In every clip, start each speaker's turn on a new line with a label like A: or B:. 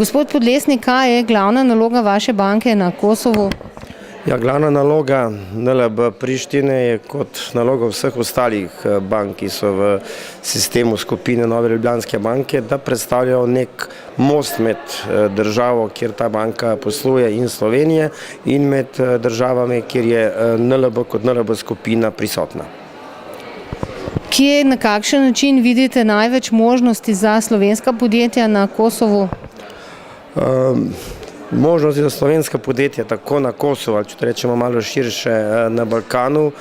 A: Gospod Podlesnik, kaj je glavna naloga vaše banke na Kosovu?
B: Ja, glavna naloga NLB Prištine je kot naloga vseh ostalih bank, ki so v sistemu skupine Nove Ljubljanske banke, da predstavljajo nek most med državo, kjer ta banka posluje, in Slovenije, in med državami, kjer je NLB kot NLB skupina prisotna.
A: Kje, na kakšen način vidite največ možnosti za slovenska podjetja na Kosovu?
B: Možnosti za slovenska podjetja tako na Kosovu, ali če rečemo malo širše na Balkanu,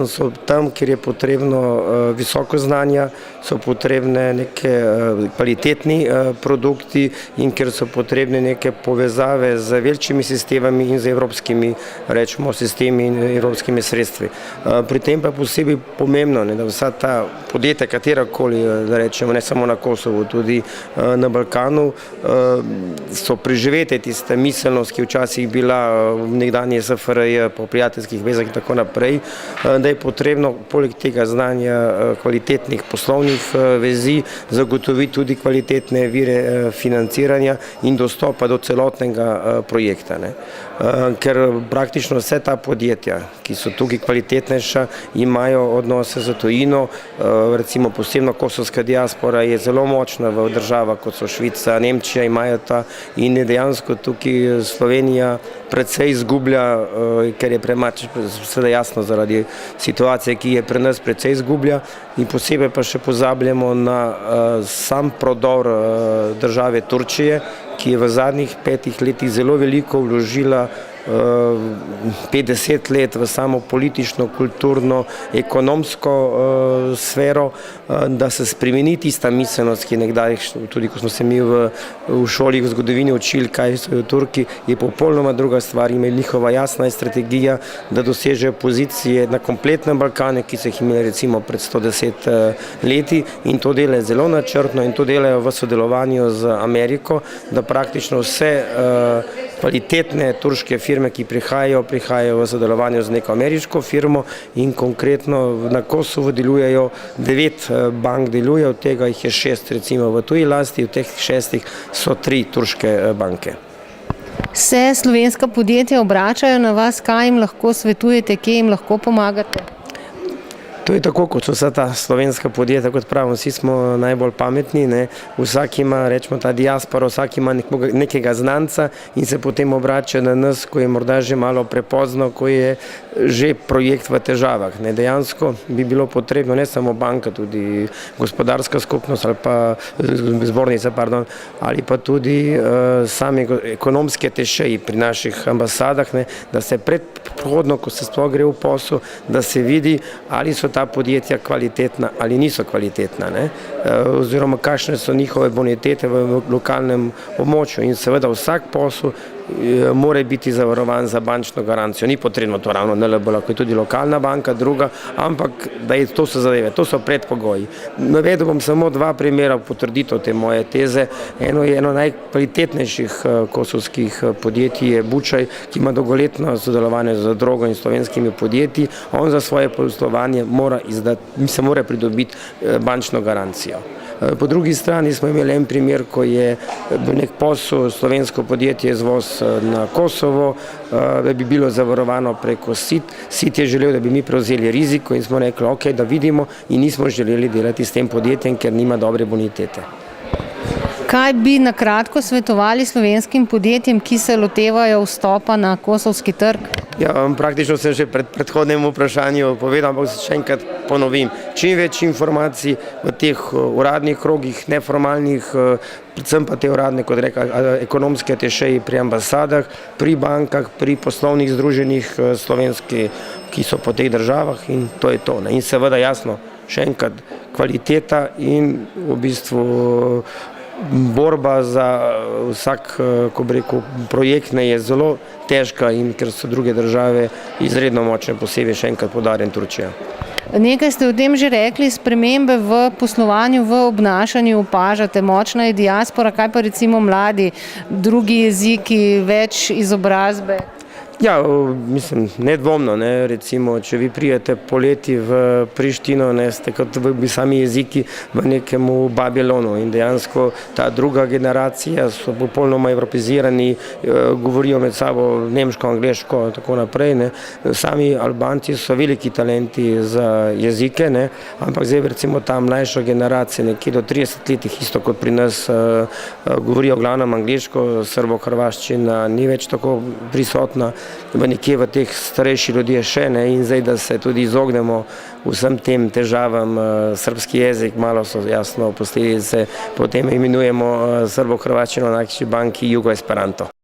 B: so tam, kjer je potrebno visoko znanja, so potrebne neke kvalitetni produkti in kjer so potrebne neke povezave z velikimi sistemami in z evropskimi, rečemo, sistemi in evropskimi sredstvi. Pri tem pa je posebej pomembno, da vsa ta podjetja, katerakoli, da rečemo, ne samo na Kosovu, tudi na Balkanu, so preživete tiste miselnost, ki je včasih bila v nekdanji SFRJ, po prijateljskih vezah in tako naprej, da je potrebno poleg tega znanja kvalitetnih poslovnih vezi zagotoviti tudi kvalitetne vire financiranja in dostopa do celotnega projekta. Ker praktično vse ta podjetja, ki so tukaj kvalitetnejša, imajo odnose z tujino, recimo posebno kosovska diaspora je zelo močna v državah, kot so Švica, Nemčija, imajo ta in dejansko tukaj Slovenija predvsej izgublja, ker je premač, seveda jasno, zaradi situacije, ki je pri nas predvsej izgublja, in posebej pa še pozabljamo na sam prodor države Turčije, ki je v zadnjih 5 letih zelo veliko vložila 50 let v samo politično, kulturno, ekonomsko sfero, da se spremeni tista miselnost, ki je nekdaj, tudi ko smo se mi v šoli v zgodovini učili, kaj so Turki, je popolnoma druga stvar, ima njihova jasna strategija, da dosežejo pozicije na kompletnem Balkanu, ki so jih imeli recimo pred 110 leti, in to delajo zelo načrtno in to delajo v sodelovanju z Ameriko, da praktično vse kvalitetne turške firme, ki prihajajo v sodelovanju z neko ameriško firmo, in konkretno na Kosovu delujejo 9 bank, od tega jih je 6 recimo v tuji lasti, v teh 6 so 3 turške banke.
A: Se slovenska podjetja obračajo na vas, kaj jim lahko svetujete, kje jim lahko pomagate?
B: To je tako, kot so vsa ta slovenska podjetja, kot pravim, vsi smo najbolj pametni, vsak ima, rečemo, ta diaspora, vsak ima nekega znanca in se potem obrača na nas, ko je morda že malo prepozno, ko je že projekt v težavah. Dejansko bi bilo potrebno ne samo banka, tudi gospodarska skupnost ali pa zbornica, ali pa tudi sami ekonomske tešeji pri naših ambasadah, da se predhodno, ko se sploh gre v posel, da se vidi, ali so ta podjetja kvalitetna ali niso kvalitetna, oziroma kakšne so njihove bonitete v lokalnem območju, in seveda vsak posel mora biti zavarovan za bančno garancijo. Ni potrebno to ravno NLB, lahko je tudi lokalna banka, druga, ampak da je to so zadeve, to so predpogoji. Navedel bom samo 2 primera potrditev te moje teze. Eno je eno najkvalitetnejših kosovskih podjetij je Bučaj, ki ima dolgoletno sodelovanje z Drogo in slovenskimi podjetji. On za svoje poslovanje mora pridobiti bančno garancijo. Po drugi strani smo imeli en primer, ko je nek posel slovensko podjetje izvoz na Kosovo, da bi bilo zavarovano preko SIT. SIT je želel, da bi mi prevzeli riziko, in smo rekli, ok, da vidimo, in nismo želeli delati s tem podjetjem, ker nima dobre bonitete.
A: Kaj bi na kratko svetovali slovenskim podjetjem, ki se lotevajo vstopa na kosovski trg?
B: Ja, praktično sem že pred predhodnem vprašanju povedal, ampak se še enkrat ponovim. Čim več informacij v teh uradnih krogih, neformalnih, predvsem pa te uradne, kot rekel, ekonomske tešeji pri ambasadah, pri bankah, pri poslovnih združenjih slovenskih, ki so po teh državah, in to je to. In seveda jasno, še enkrat, kvaliteta in v bistvu borba za vsak, ko bi rekel, projekt je zelo težka, in ker so druge države izredno močne, posebej še enkrat poudarjam Turčija.
A: Nekaj ste o tem že rekli, spremembe v poslovanju, v obnašanju opažate, močna je diaspora, kaj pa recimo mladi, drugi jeziki, več izobrazbe?
B: Ja, mislim, nedvomno, ne, recimo, če vi prijete poleti v Prištino, ne, ste kot v sami jeziki v nekemu Babilonu in dejansko ta druga generacija so popolnoma evropizirani, govorijo med sabo nemško, angleško in tako naprej, ne. Sami Albanci so veliki talenti za jezike, ne, ampak zdaj recimo ta mlajša generacija, nekje do 30 letih, isto kot pri nas, govorijo glavnem angleško, srbo-hrvaščina ni več tako prisotna, nekje v teh starejši ljudje še, ne, in zdaj, da se tudi izognemo vsem tem težavam, srbski jezik, malo so jasno posledice, potem imenujemo srbo-hrvaščino na naši banki Jugo Esperanto.